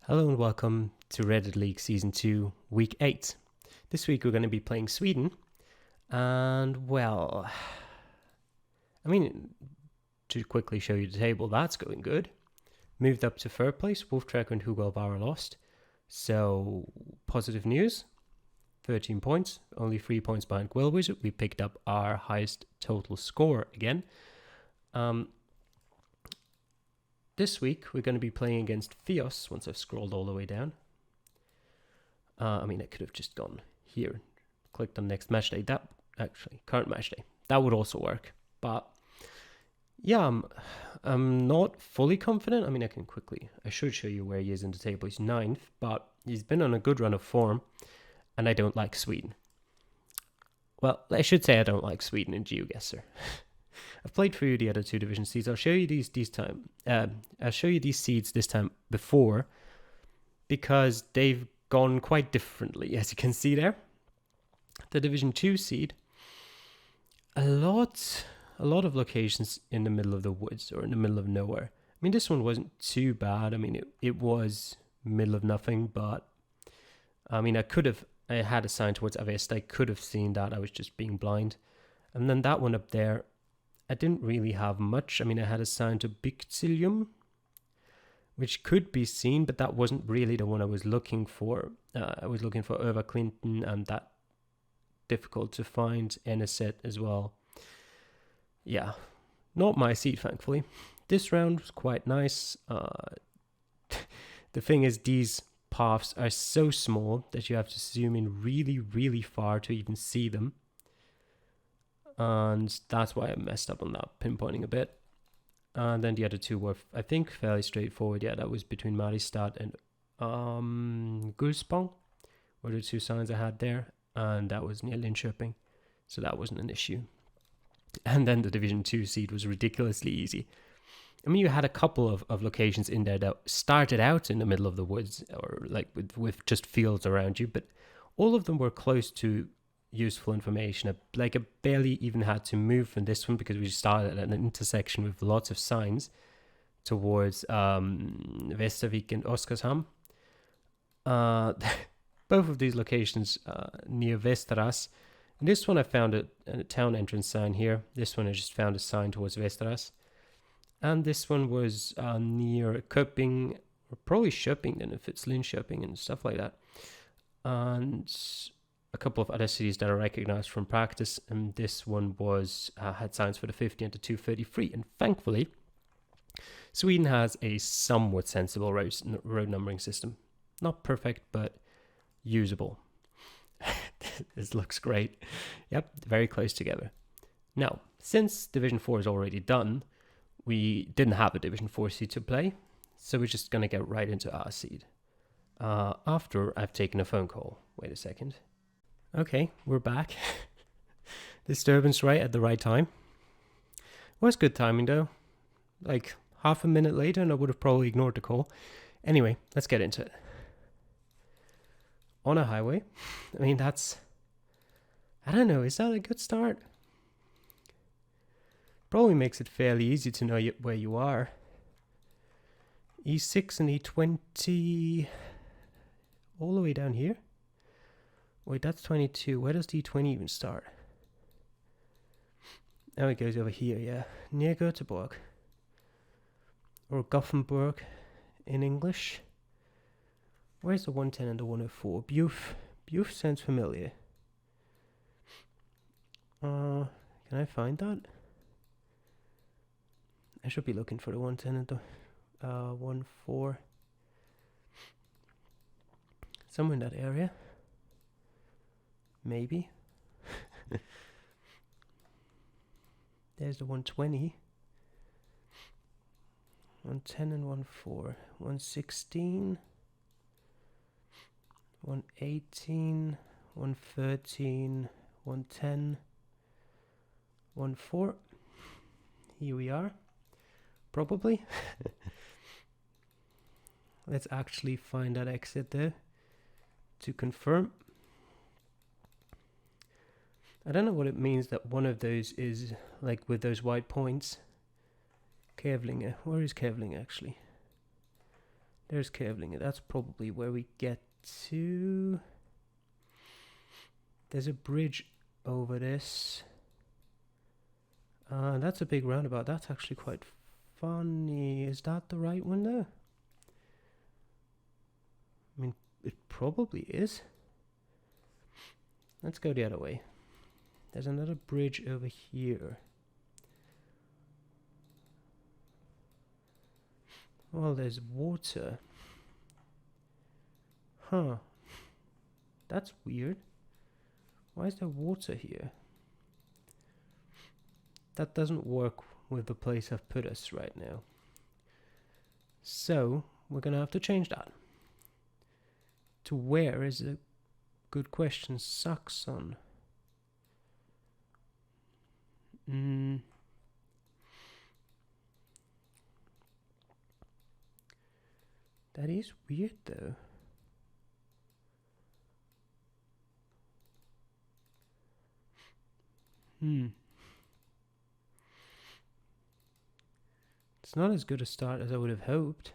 Hello and welcome to Reddit League Season 2, Week 8. This week we're going to be playing Sweden, and well, to quickly show you the table, that's going good. Moved up to third place, Wolf Tracker and Hugo Bauer lost, so positive news, 13 points, only 3 points behind Quill Wizard. We picked up our highest total score again. This week, we're going to be playing against Fios, once I've scrolled all the way down. I could have just gone here, clicked on next match day. Current match day. That would also work. But, yeah, I'm not fully confident. I should show you where he is in the table. He's 9th, but he's been on a good run of form, and I don't like Sweden. Well, I should say I don't like Sweden in GeoGuessr. I've played through the other two division seeds. I'll show you these time. I'll show you these seeds this time before, because they've gone quite differently, as you can see there. The Division 2 seed, a lot of locations in the middle of the woods or in the middle of nowhere. This one wasn't too bad. It was middle of nothing, but I had a sign towards Avesta. I could have seen that. I was just being blind. And then that one up there, I didn't really have much. I had a sign to Bictilium, which could be seen, but that wasn't really the one I was looking for. I was looking for Irva Clinton, and that difficult to find. Eneset as well. Yeah, not my seed, thankfully. This round was quite nice. The thing is, these paths are so small that you have to zoom in really, really far to even see them. And that's why I messed up on that pinpointing a bit. And then the other two were, I think, fairly straightforward. Yeah, that was between Mariestad and Gullspång were the two signs I had there. And that was near Linköping, so that wasn't an issue. And then the Division 2 seed was ridiculously easy. You had a couple of locations in there that started out in the middle of the woods, or like with just fields around you, but all of them were close to useful information. I barely even had to move from this one because we started at an intersection with lots of signs towards Västervik and Oskarshamn. Both of these locations near Västerås. And this one I found a town entrance sign here. This one I just found a sign towards Västerås. And this one was near Köping, or probably Köping then if it's Linköping and stuff like that. And a couple of other cities that I recognized from practice, and this one was had signs for the 50 and the 233. And thankfully, Sweden has a somewhat sensible road numbering system. Not perfect, but usable. This looks great. Yep, very close together. Now, since Division 4 is already done, we didn't have a Division 4 seed to play, so we're just going to get right into our seed. After I've taken a phone call. Wait a second. Okay, we're back. Disturbance right at the right time. Was good timing though. Like half a minute later and I would have probably ignored the call. Anyway, let's get into it. On a highway. I don't know, is that a good start? Probably makes it fairly easy to know where you are. E6 and E20 all the way down here. Wait, that's 22. Where does D20 even start? Oh, it goes over here, yeah. Near Göteborg. Or Gothenburg in English. Where's the 110 and the 104? Buf sounds familiar. Can I find that? I should be looking for the 110 and the 14. Somewhere in that area. Maybe. There's the 120. 110 and 14. 116. 118. 113. 110. 14. Here we are. Probably. Let's actually find that exit there to confirm. I don't know what it means that one of those is like with those white points. Kevlinge. Where is Kevlinge actually? There's Kevling. That's probably where we get to. There's a bridge over this. That's a big roundabout. That's actually quite funny. Is that the right one though? I mean, it probably is. Let's go the other way. There's another bridge over here. Well, there's water. Huh. That's weird. Why is there water here? That doesn't work with the place I've put us right now. So, we're gonna have to change that. To where is a good question. Saxon. That is weird though. It's not as good a start as I would have hoped.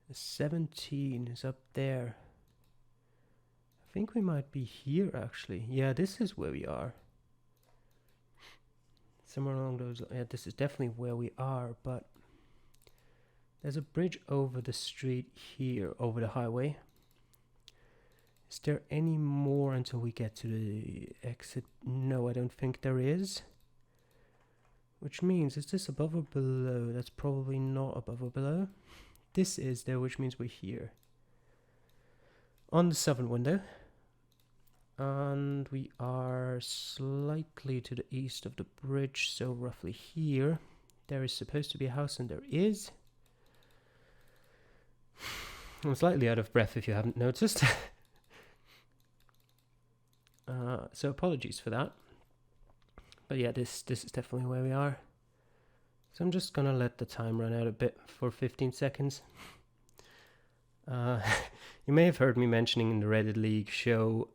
The 17 is up there. I think we might be here actually. Yeah, this is where we are. Somewhere along those lines. Yeah, this is definitely where we are, but there's a bridge over the street here, over the highway. Is there any more until we get to the exit? No, I don't think there is. Which means, is this above or below? That's probably not above or below. This is there, which means we're here. On the southern window. And we are slightly to the east of the bridge, so roughly here. There is supposed to be a house, and there is. I'm slightly out of breath if you haven't noticed. So apologies for that. But yeah, this is definitely where we are. So I'm just gonna let the time run out a bit for 15 seconds. You may have heard me mentioning in the Reddit League show,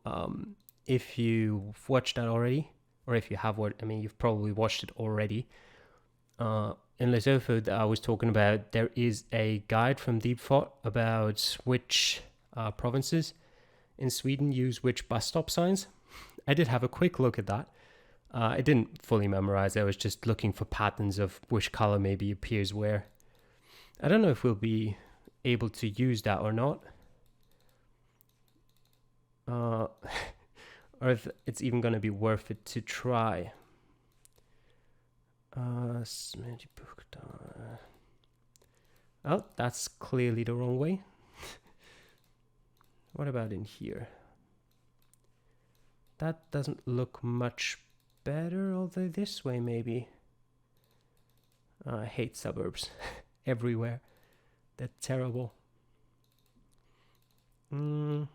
if you've watched that already, or if you have watched, I mean, you've probably watched it already. In Lesotho, that I was talking about, there is a guide from Deep Thought about which provinces in Sweden use which bus stop signs. I did have a quick look at that. I didn't fully memorize. I was just looking for patterns of which color maybe appears where. I don't know if we'll be able to use that or not. Or if it's even going to be worth it to try. Oh, that's clearly the wrong way. What about in here? That doesn't look much better, although this way maybe. I hate suburbs everywhere. They're terrible. I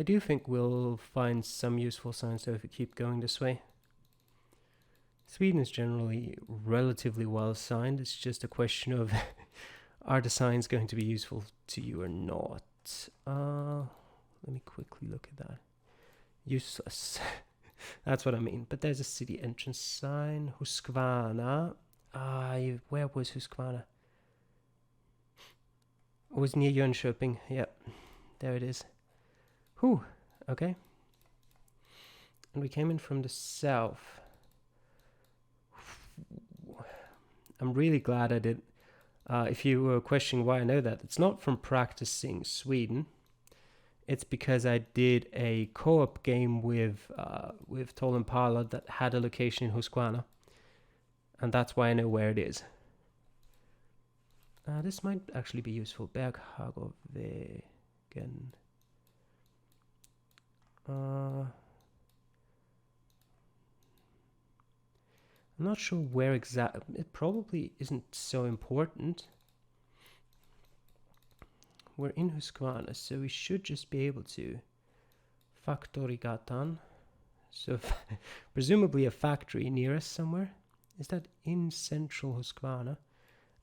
do think we'll find some useful signs though if we keep going this way. Sweden is generally relatively well signed. It's just a question of are the signs going to be useful to you or not? Let me quickly look at that. Useless. That's what I mean. But there's a city entrance sign. Huskvarna. Where was Huskvarna? It was near Jönköping. Yep. There it is. Whew. Okay. And we came in from the south. I'm really glad I did. If you were questioning why I know that, it's not from practicing Sweden. It's because I did a co-op game with Tol Impala that had a location in Huskvarna. And that's why I know where it is. This might actually be useful. Berghagovvägen. I'm not sure where exactly. It probably isn't so important. We're in Huskvarna, so we should just be able to. Faktorigatan. So presumably a factory near us somewhere. Is that in central Huskvarna?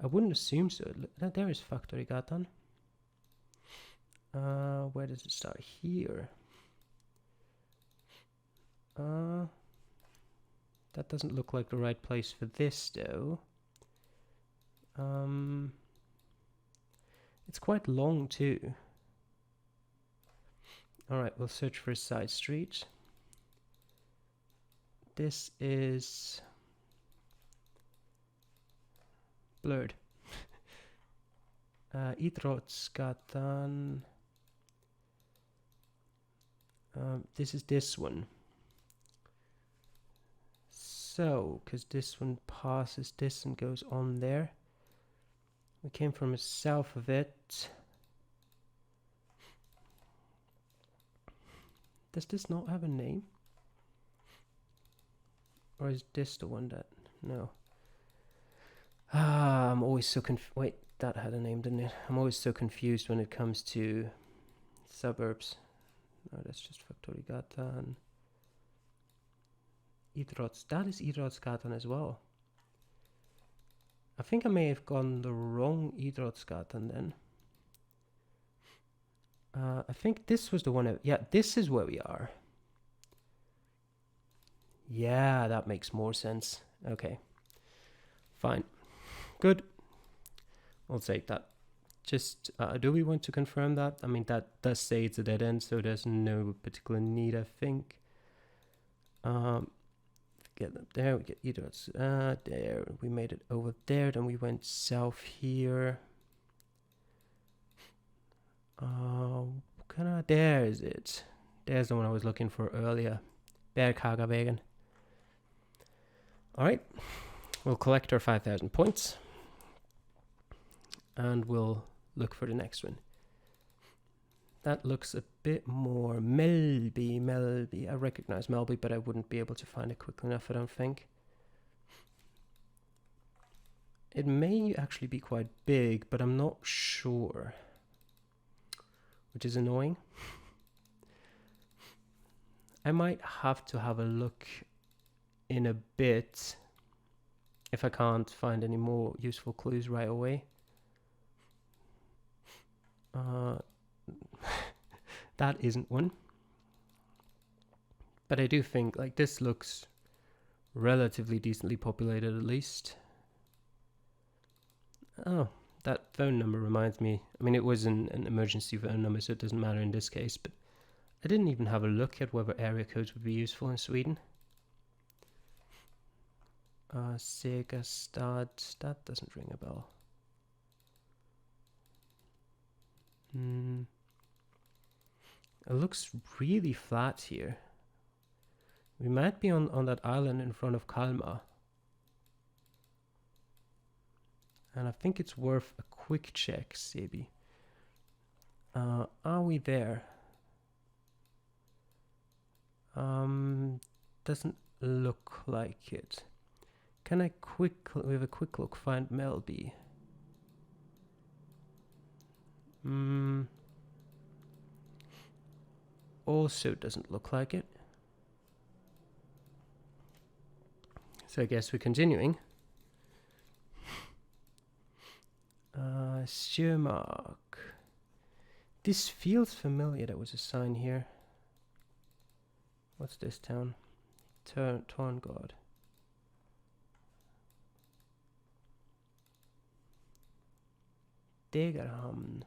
I wouldn't assume so. There is Faktorigatan. Where does it start? Here. That doesn't look like the right place for this, though. It's quite long, too. Alright, we'll search for a side street. This is blurred. Idrottsgatan. This is this one. So, because this one passes this and goes on there. We came from the south of it. Does this not have a name? Or is this the one that... No. I'm always so wait, that had a name, didn't it? I'm always so confused when it comes to suburbs. No, that's just Faktorigatan. That is Idrottsgatan as well. I think I may have gone the wrong Idrottsgatan then. I think this was the one. Yeah, this is where we are. Yeah, that makes more sense. Okay. Fine. Good. I'll take that. Just, do we want to confirm that? I mean, that does say it's a dead end, so there's no particular need, I think. Get up there, we get Idrots. There, we made it over there, then we went south here. There is it. There's the one I was looking for earlier. Berghagavägen. Alright, we'll collect our 5,000 points. And we'll look for the next one. That looks a bit more Melby. I recognize Melby, but I wouldn't be able to find it quickly enough, I don't think. It may actually be quite big, but I'm not sure. Which is annoying. I might have to have a look in a bit if I can't find any more useful clues right away. That isn't one. But I do think, like, this looks relatively decently populated at least. Oh, that phone number reminds me. I mean, it was an emergency phone number, so it doesn't matter in this case, but I didn't even have a look at whether area codes would be useful in Sweden. Segastad, that doesn't ring a bell. It looks really flat here. We might be on that island in front of Kalmar. And I think it's worth a quick check, Sebi. Are we there? Doesn't look like it. Can I with a quick look find Melby? Also doesn't look like it. So I guess we're continuing. Sjömark. This feels familiar. There was a sign here. What's this town? Torngård. Degerhamn.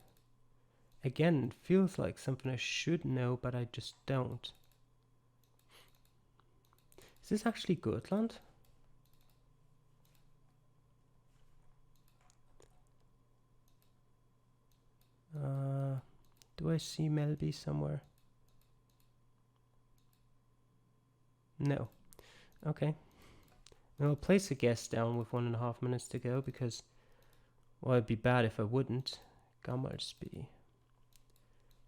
Again, it feels like something I should know, but I just don't. Is this actually Gotland? Do I see Melby somewhere? No. Okay. I'll place a guess down with 1.5 minutes to go because, well, it'd be bad if I wouldn't. Gammalsby.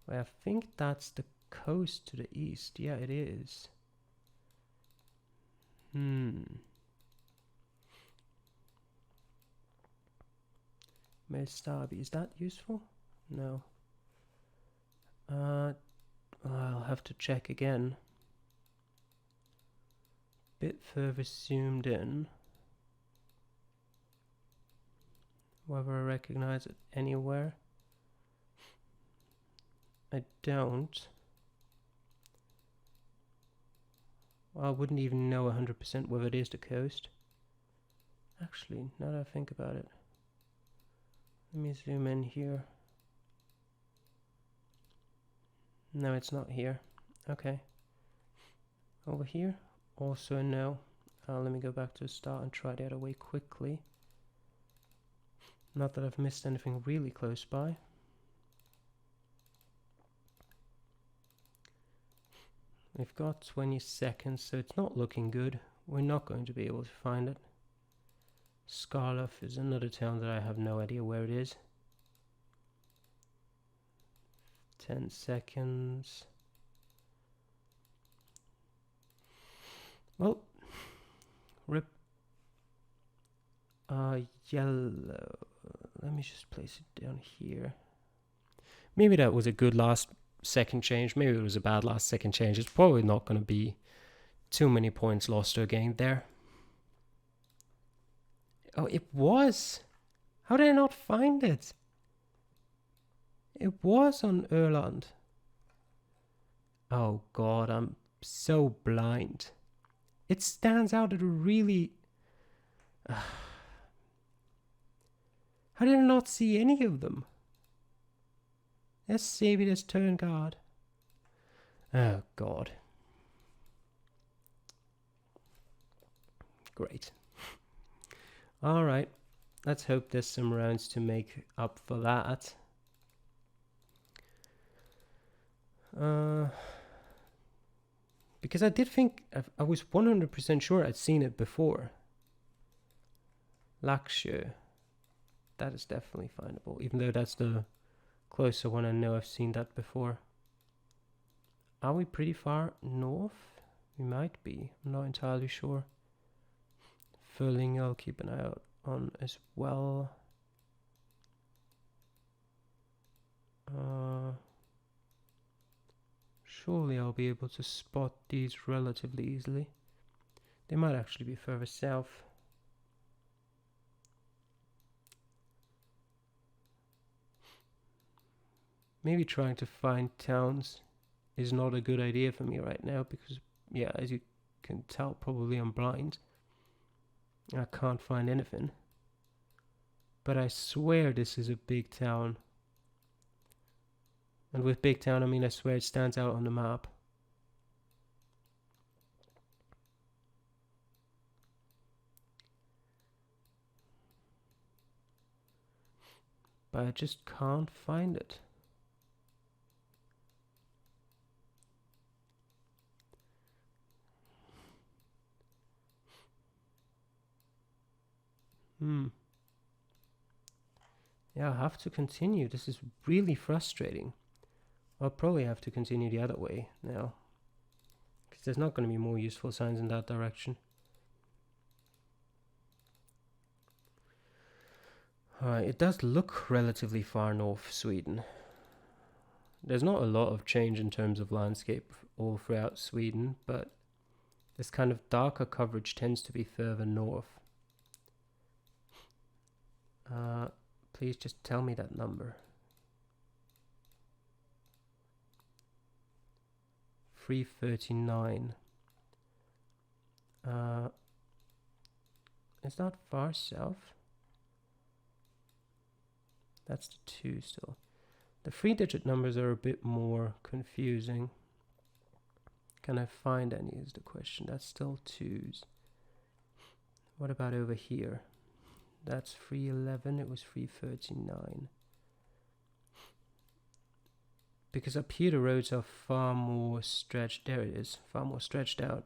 Well, I think that's the coast to the east. Yeah, it is. Melstabi. Is that useful? No. I'll have to check again. Bit further zoomed in. Whether I recognize it anywhere. I don't. I wouldn't even know 100% whether it is the coast. Actually, now that I think about it. Let me zoom in here. No, it's not here. Okay. Over here? Also no. Let me go back to the start and try the other way quickly. Not that I've missed anything really close by. We've got 20 seconds, so it's not looking good. We're not going to be able to find it. Skarloff is another town that I have no idea where it is. 10 seconds. Well, rip. Yellow. Let me just place it down here. Maybe that was a good last second change. Maybe it was a bad last second change. It's probably not going to be too many points lost or gained there. Oh, it was. How did I not find it? It was on Öland. Oh God, I'm so blind. It stands out at a really... How did I not see any of them? Let's save it as turn card. Oh God. Great. Alright. Let's hope there's some rounds to make up for that. Because I did think... I was 100% sure I'd seen it before. Lakshya. That is definitely findable. Even though that's the closer one, I know I've seen that before. Are we pretty far north? We might be. I'm not entirely sure. Furling I'll keep an eye out on as well. Surely I'll be able to spot these relatively easily. They might actually be further south. Maybe trying to find towns is not a good idea for me right now because, yeah, as you can tell, probably I'm blind. I can't find anything. But I swear this is a big town. And with big town, I mean I swear it stands out on the map. But I just can't find it. Yeah, I'll have to continue. This is really frustrating. I'll probably have to continue the other way now. Because there's not going to be more useful signs in that direction. Alright, it does look relatively far north Sweden. There's not a lot of change in terms of landscape all throughout Sweden, but this kind of darker coverage tends to be further north. Please just tell me that number. 339. Is that far south? That's the 2 still. The 3-digit numbers are a bit more confusing. Can I find any is the question. That's still 2s. What about over here? That's 311. It was 339. Because up here the roads are far more stretched. There it is. Far more stretched out.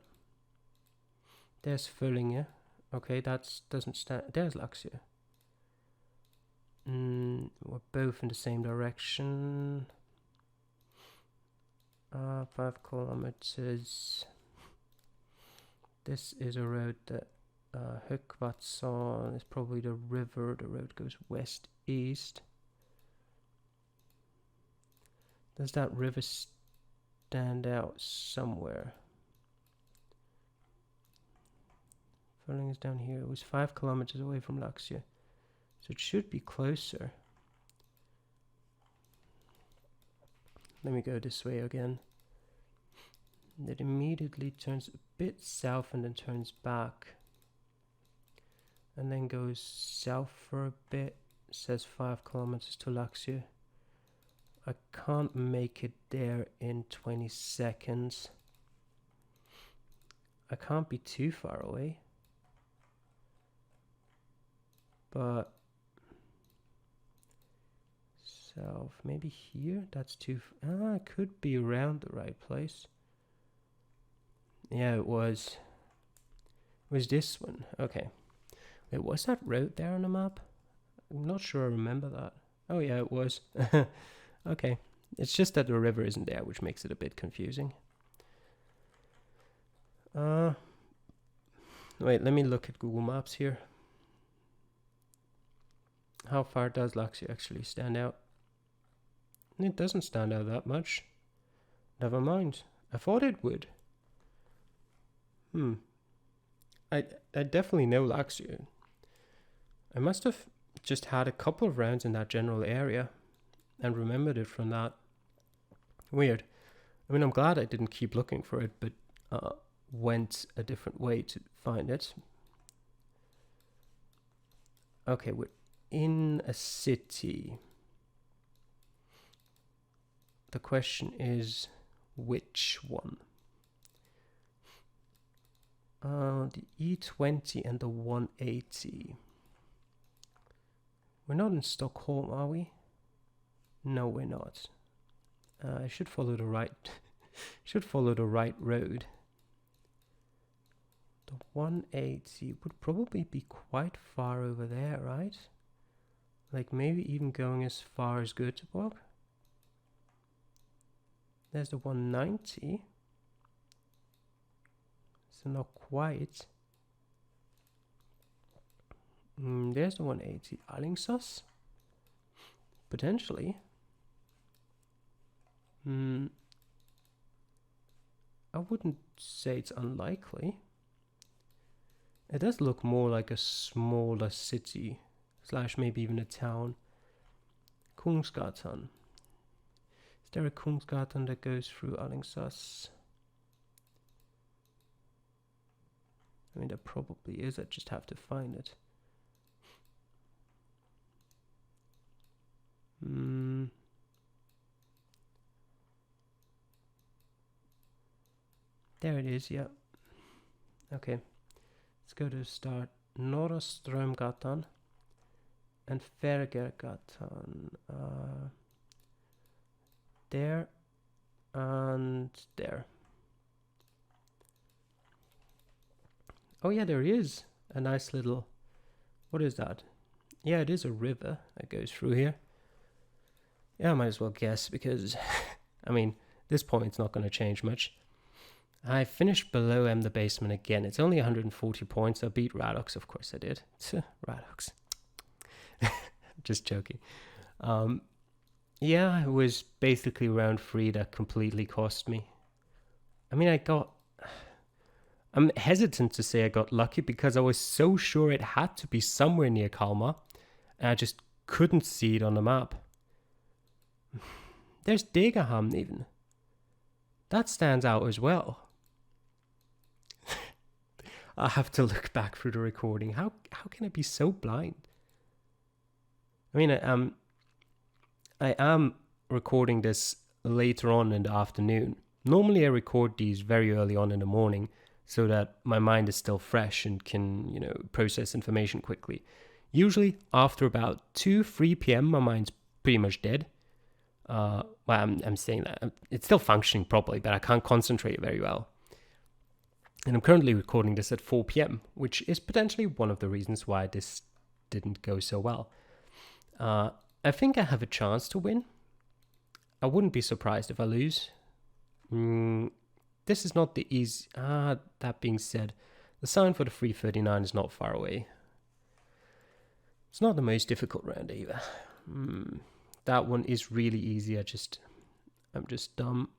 There's Föllinge. Okay, that doesn't stand. There's Laxia. We're both in the same direction. 5 kilometers. This is a road that Hökvatsan is probably the river. The road goes west-east. Does that river stand out somewhere? Fölling is down here. It was 5 kilometers away from Laxia. So it should be closer. Let me go this way again. It immediately turns a bit south and then turns back. And then goes south for a bit. Says 5 kilometers to Laxia. I can't make it there in 20 seconds. I can't be too far away. But south, maybe here? That's too... it could be around the right place. Yeah, it was. It was this one. Okay. Wait, was that road there on the map? I'm not sure I remember that. Oh yeah, it was. Okay. It's just that the river isn't there, which makes it a bit confusing. Wait, let me look at Google Maps here. How far does Laxia actually stand out? It doesn't stand out that much. Never mind. I thought it would. I definitely know Laxia. I must have just had a couple of rounds in that general area and remembered it from that. Weird. I mean, I'm glad I didn't keep looking for it, but went a different way to find it. Okay, we're in a city. The question is, which one? The E20 and the 180. We're not in Stockholm, are we? No, we're not. I should follow the right. Should follow the right road. The 180 would probably be quite far over there, right? Like maybe even going as far as Göteborg. There's the 190. So not quite. There's the 180. Alingsås? Potentially. I wouldn't say it's unlikely. It does look more like a smaller city, / maybe even a town. Kungsgatan. Is there a Kungsgatan that goes through Alingsås? I mean, there probably is. I just have to find it. There it is, yeah. Okay. Let's go to start. Norra Strömgatan and Fergergatan. There and there. Oh yeah, there is a nice little... What is that? Yeah, it is a river that goes through here. Yeah, I might as well guess because, I mean, this point's not going to change much. I finished below M the basement again. It's only 140 points. I beat Radox, of course I did. Radox. Just joking. Yeah, it was basically round 3 that completely cost me. I mean, I'm hesitant to say I got lucky because I was so sure it had to be somewhere near Kalmar, and I just couldn't see it on the map. There's Degerhamn even. That stands out as well. I have to look back through the recording. How can I be so blind? I mean, I am recording this later on in the afternoon. Normally I record these very early on in the morning so that my mind is still fresh and can, process information quickly. Usually after about 2-3 p.m. my mind's pretty much dead. Well, I'm saying that it's still functioning properly, but I can't concentrate very well. And I'm currently recording this at 4 p.m., which is potentially one of the reasons why this didn't go so well. I think I have a chance to win. I wouldn't be surprised if I lose. This is not the easy... that being said, the sign for the 339 is not far away. It's not the most difficult round either. That one is really easy. I'm just dumb.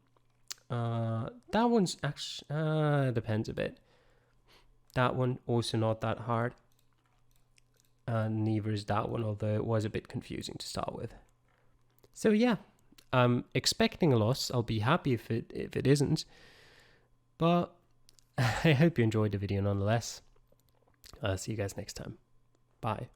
That one's actually depends a bit. That one also not that hard. And neither is that one, although it was a bit confusing to start with. So yeah, I'm expecting a loss. I'll be happy if it isn't. But I hope you enjoyed the video nonetheless. See you guys next time. Bye.